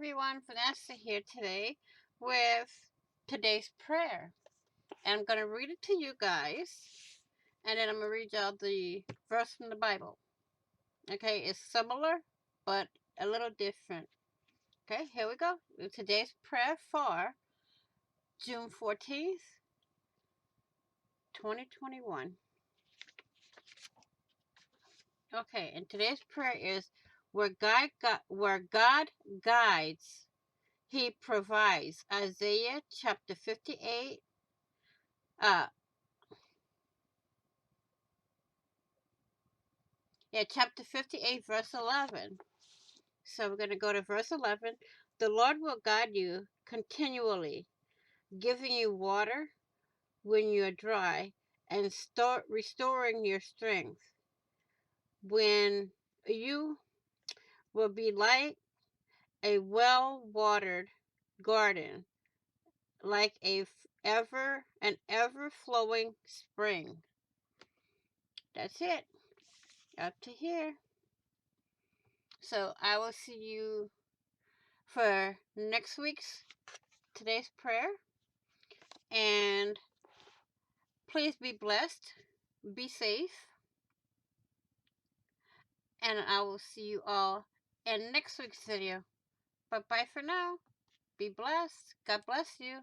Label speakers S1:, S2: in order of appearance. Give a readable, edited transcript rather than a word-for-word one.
S1: everyone, Vanessa here today with today's prayer. And I'm going to read it to you guys, and then I'm going to read y'all the verse from the Bible. Okay, it's similar, but a little different. Okay, here we go. Today's prayer for June 14th, 2021. Okay, and today's prayer is where God guides, He provides. Isaiah chapter 58. Uh, chapter 58, verse 11. So we're going to go to verse 11. The Lord will guide you continually, giving you water when you're dry and restoring your strength. When you will be like a well-watered garden, like an ever-flowing spring. That's it. Up to here. So I will see you for next week's today's prayer. And please be blessed, be safe, and I will see you all in next week's video. Bye bye for now. Be blessed. God bless you.